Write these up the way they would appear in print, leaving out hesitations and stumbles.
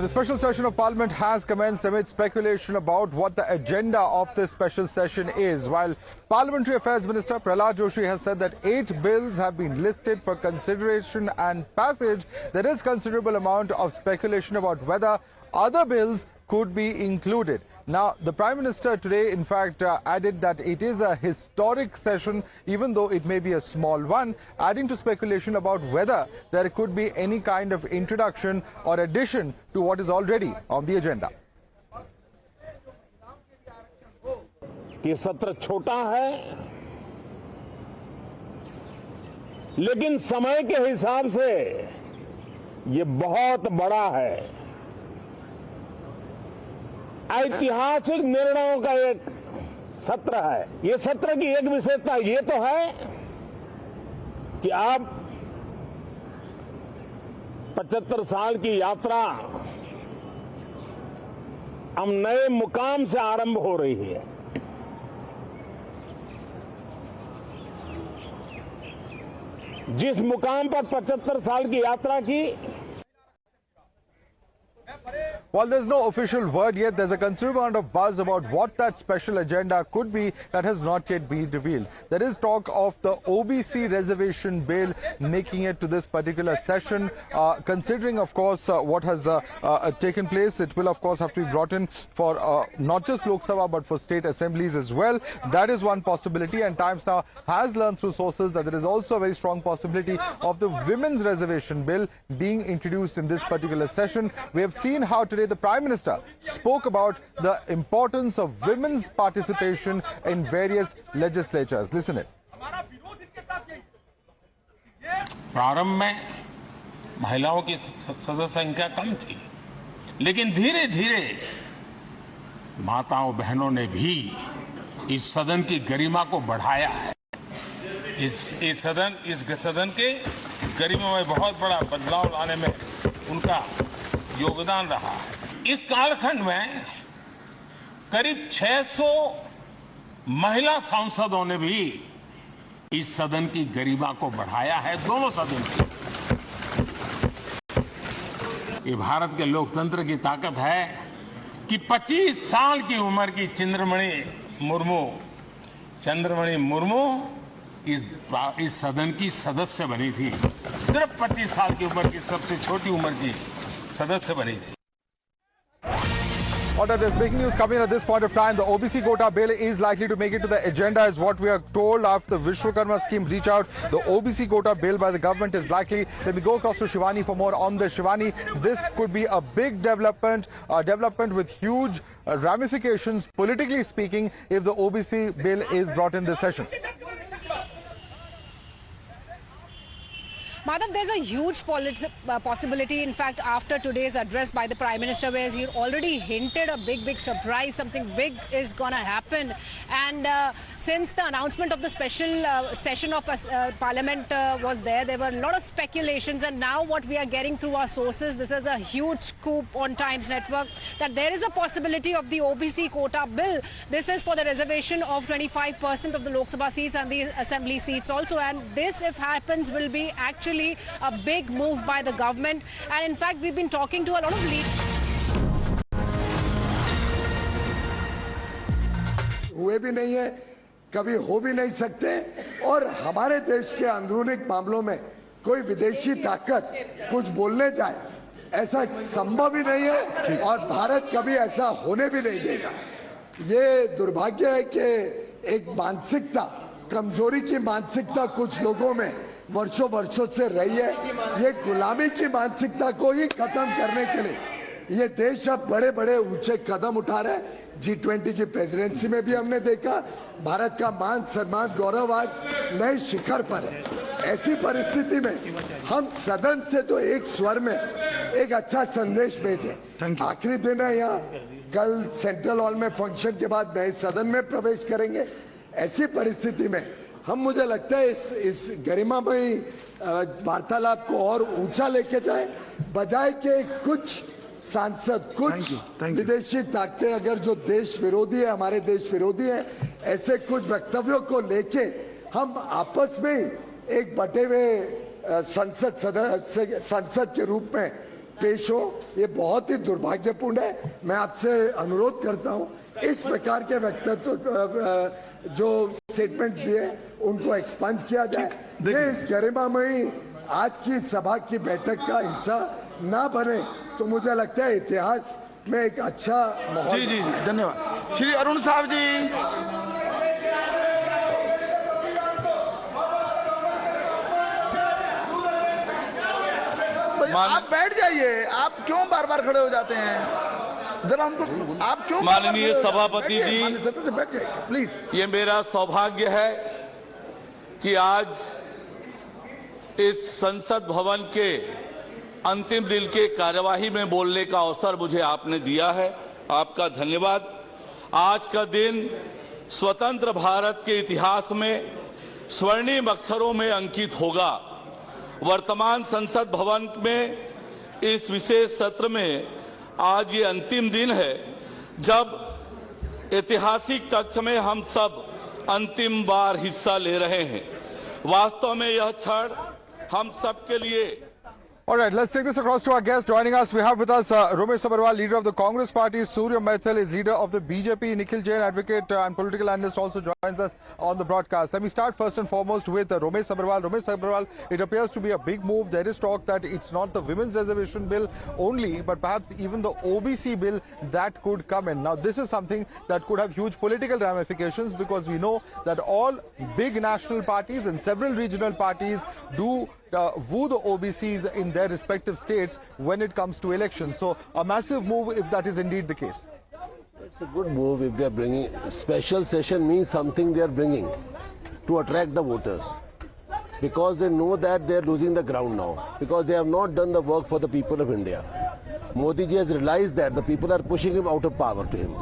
The special session of Parliament has commenced amid speculation about what the agenda of this special session is. While Parliamentary Affairs Minister Prahlad Joshi has said that 8 bills have been listed for consideration and passage, there is considerable amount of speculation about whether other bills could be included. Now, the Prime Minister today, in fact, added that it is a historic session, even though it may be a small one, adding to speculation about whether there could be any kind of introduction or addition to what is already on the agenda. ये सत्र छोटा है, लेकिन समय के हिसाब से ये बहुत बड़ा है। ऐतिहासिक निर्णयों का एक सत्र है। ये सत्र की एक विशेषता ये तो है कि अब 75 साल की यात्रा अब नए मुकाम से आरंभ हो रही है। जिस मुकाम पर 75 साल की यात्रा की, while there's no official word yet, there's a considerable amount of buzz about what that special agenda could be that has not yet been revealed. There is talk of the OBC reservation bill making it to this particular session. Considering, of course, what has taken place, it will, of course, have to be brought in for not just Lok Sabha but for state assemblies as well. That is one possibility, and Times Now has learned through sources that there is also a very strong possibility of the Women's Reservation Bill being introduced in this particular session. We have seen how today the Prime Minister spoke about the importance of women's participation in various legislatures. Listen it. प्रारंभ में महिलाओं की सदस्य संख्या कम थी, लेकिन धीरे धीरे माताओं बहनों ने भी इस सदन की गरिमा को बढ़ाया है। इस सदन के गरिमा में बहुत बड़ा बदलाव लाने में उनका योगदान रहा है। इस कालखंड में करीब 600 महिला सांसदों ने भी इस सदन की गरिमा को बढ़ाया है, दोनों सदन की। ये भारत के लोकतंत्र की ताकत है कि 25 साल की उम्र की चंद्रमणि मुर्मू इस सदन की सदस्य बनी थी। सिर्फ 25 साल की उम्र की सबसे छोटी उम्र की सदस्य बनी थी। All right, there's breaking news coming at this point of time. The OBC quota bill is likely to make it to the agenda, is what we are told after the Vishwakarma scheme reach out. The OBC quota bill by the government is likely. Let me go across to Shivani for more on this. Shivani, this could be a big development with huge ramifications, politically speaking, if the OBC bill is brought in this session. Madhav, there's a huge possibility, in fact, after today's address by the Prime Minister, where he already hinted a big surprise, something big is going to happen. And since the announcement of the special session of Parliament was there were a lot of speculations. And now what we are getting through our sources, this is a huge scoop on Times Network, that there is a possibility of the OBC quota bill. This is for the reservation of 25% of the Lok Sabha seats and the Assembly seats also. And this, if happens, will be actually a big move by the government. And in fact, we've been talking to a lot of leaders. हुए भी नहीं है, कभी हो भी नहीं सकते, और हमारे देश के अंदरूनी मामलों में कोई विदेशी ताकत कुछ बोलने जाए, ऐसा संभव ही नहीं है, और भारत कभी ऐसा होने भी नहीं देगा। ये दुर्भाग्य है कि एक मानसिकता, कमजोरी की मानसिकता कुछ लोगों में वर्षों से रही है। ये गुलामी की मानसिकता को ही खत्म करने के लिए ये देश अब बड़े ऊंचे कदम उठा रहा है। G20 की प्रेसिडेंसी में भी हमने देखा, भारत का मान सम्मान गौरव आज नए शिखर पर है। ऐसी परिस्थिति में हम सदन से तो एक स्वर में एक अच्छा संदेश भेजें। आखिरी दिन है यहाँ, कल सेंट्रल हॉल में फंक्शन के बाद नए सदन में प्रवेश करेंगे। ऐसी परिस्थिति में हम, मुझे लगता है, इस गरिमामयी वार्तालाप को और ऊंचा लेके जाए, बजाय के कुछ सांसद, कुछ विदेशी ताकतें अगर जो देश विरोधी है, हमारे देश विरोधी है, ऐसे कुछ वक्तव्यों को लेके हम आपस में एक बटे हुए संसद के रूप में पेश हो, ये बहुत ही दुर्भाग्यपूर्ण है। मैं आपसे अनुरोध करता हूं इस प्रकार के वक्तव्य जो स्टेटमेंट्स दिए उनको एक्सपंज किया जाए। ये इस गरिमामयी आज की सभा की बैठक का हिस्सा ना बने तो मुझे लगता है इतिहास में एक अच्छा माहौल। जी जी जी, धन्यवाद। श्री अरुण साहब जी, आप बैठ जाइए, आप क्यों बार बार खड़े हो जाते हैं? जरा हमको आप क्यों माननीय सभापति जी, से बैठ जाइए प्लीज। ये मेरा सौभाग्य है कि आज इस संसद भवन के अंतिम दिन के कार्यवाही में बोलने का अवसर मुझे आपने दिया है, आपका धन्यवाद। आज का दिन स्वतंत्र भारत के इतिहास में स्वर्णिम अक्षरों में अंकित होगा। वर्तमान संसद भवन में इस विशेष सत्र में आज ये अंतिम दिन है जब ऐतिहासिक कक्ष में हम सब अंतिम बार हिस्सा ले रहे हैं। वास्तव में यह क्षण हम सबके लिए। All right, let's take this across to our guest. Joining us, we have with us Ramesh Sabarwal, leader of the Congress Party. Surya Maithil is leader of the BJP. Nikhil Jain, advocate and political analyst, also joins us on the broadcast. Let me start first and foremost with Ramesh Sabarwal. Ramesh Sabarwal, it appears to be a big move. There is talk that it's not the Women's Reservation Bill only, but perhaps even the OBC bill that could come in. Now, this is something that could have huge political ramifications because we know that all big national parties and several regional parties do woo the OBCs in their respective states when it comes to elections. So a massive move if that is indeed the case. It's a good move if they are bringing. Special session means something they are bringing to attract the voters. Because they know that they are losing the ground now. Because they have not done the work for the people of India. Modi ji has realized that the people are pushing him out of power to him.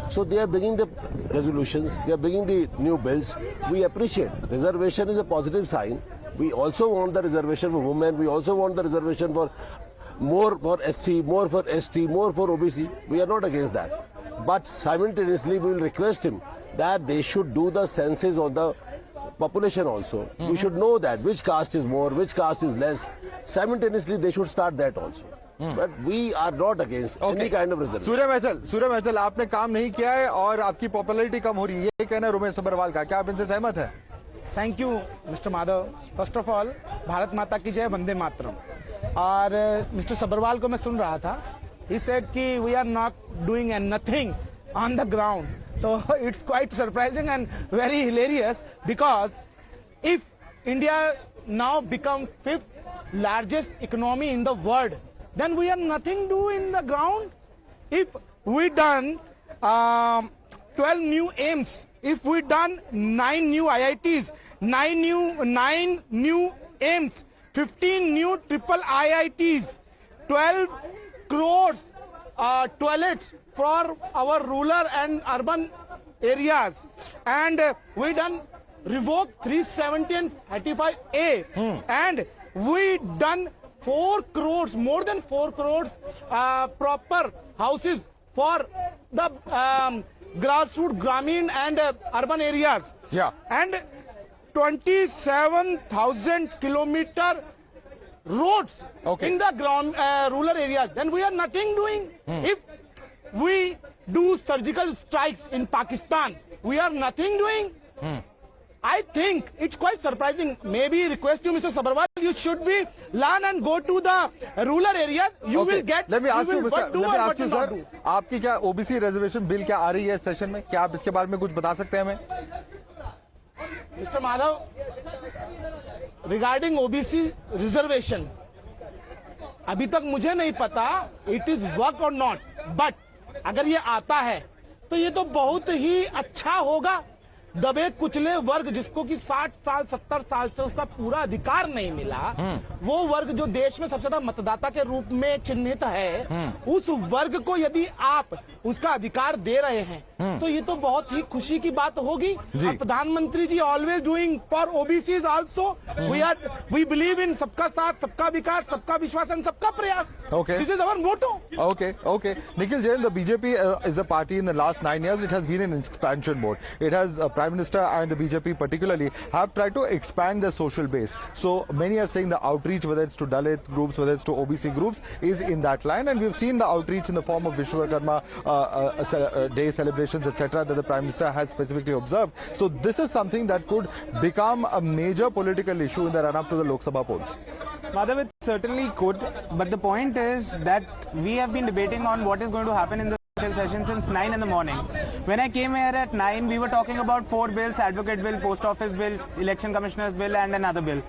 So they are bringing the resolutions, they are bringing the new bills. We appreciate. Reservation is a positive sign. We also want the reservation for women. We also want the reservation for more for SC, more for ST, more for OBC. We are not against that. But simultaneously, we will request him that they should do the census of the population also. We should know that which caste is more, which caste is less. Simultaneously, they should start that also. But we are not against any kind of reservation. सूर्य मैथिल, आपने काम नहीं किया है और आपकी popularity कम हो रही है, ये कहना है रमेश सबरवाल का, क्या आप इनसे सहमत हैं? Thank you mister Madhav. First of all Bharat माता की जय, वंदे मातरम। और मिस्टर सबरवाल को मैं सुन रहा था, ही सेड कि we are not doing nothing on the ground. तो it's quite surprising and very hilarious because if India now become 5th largest economy in the world, then we are nothing do in the ground. If we done 12 new aims, if we done 9 new IITs, 9 new aims, 15 new triple IITs, 12 crores toilets for our rural and urban areas, and we done revoke 370 and 35A, and we done 4 crores, more than 4 crores proper houses for the grassroots, Gramin and urban areas. Yeah. And 27,000 kilometer roads in the rural areas. Then we are nothing doing. If we do surgical strikes in Pakistan, we are nothing doing. I think it's quite surprising. Maybe request you, Mr. Sabharwal, you should be learn and go to the rural areas. You will get. Let me ask you, what do let me or ask what you, not sir. do. आपकी क्या OBC reservation bill क्या आ रही है session में? क्या आप इसके बारे में कुछ बता सकते हैं हमें? Mr. Madhav, regarding OBC reservation, अभी तक मुझे नहीं पता it is work or not. But अगर ये आता है तो ये तो बहुत ही अच्छा होगा। दबे कुचले वर्ग जिसको कि 60 साल 70 साल से उसका पूरा अधिकार नहीं मिला, वो वर्ग जो देश में सबसे ज्यादा मतदाता के रूप में चिन्हित है, उस वर्ग को यदि आप उसका अधिकार दे रहे हैं तो ये तो बहुत ही खुशी की बात होगी। और प्रधानमंत्री जी always doing for OBCs also. We believe in सबका साथ, सबका विकास, सबका विश्वास एंड सबका प्रयास। This is our motto. Okay. Nikhil Jain, the BJP is a party in the last 9 years. It has been in expansion mode. It has Prime Minister and the BJP particularly have tried to expand their social base. So many are saying the outreach, whether it's to Dalit groups, whether it's to OBC groups, is in that line. And we've seen the outreach in the form of Vishwakarma Day celebrations, etc., that the Prime Minister has specifically observed. So this is something that could become a major political issue in the run-up to the Lok Sabha polls. Madhav, it certainly could, but the point is that we have been debating on what is going to happen in the session since 9 in the morning. When I came here at 9, we were talking about 4 bills: Advocate Bill, Post Office Bill, Election Commissioners Bill and another bill.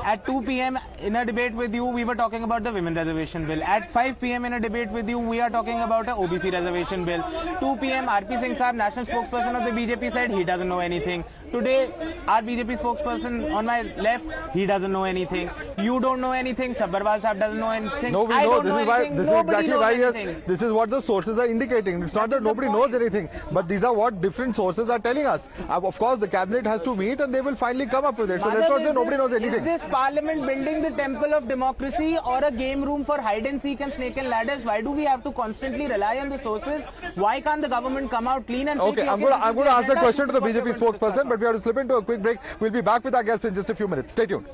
At 2 p.m. in a debate with you, we were talking about the Women Reservation Bill. At 5 p.m. in a debate with you, we are talking about a OBC Reservation Bill. 2 p.m. RP Singh Saab, national spokesperson of the BJP, said he doesn't know anything. Today, our BJP spokesperson on my left, he doesn't know anything. You don't know anything. Sabharwal Saab doesn't know anything. No, we I know. don't know anything. This is exactly why. Yes, this is what the sources are indicating. It's not that nobody knows anything, but these are what different sources are telling us. Of course, the cabinet has to meet, and they will finally come up with it. So let's not say nobody knows anything. Is this Parliament building the temple of democracy or a game room for hide and seek and snake and ladders? Why do we have to constantly rely on the sources? Why can't the government come out clean and say? Okay, I'm going to ask the question to the BJP spokesperson, but we have to slip into a quick break. We'll be back with our guests in just a few minutes. Stay tuned.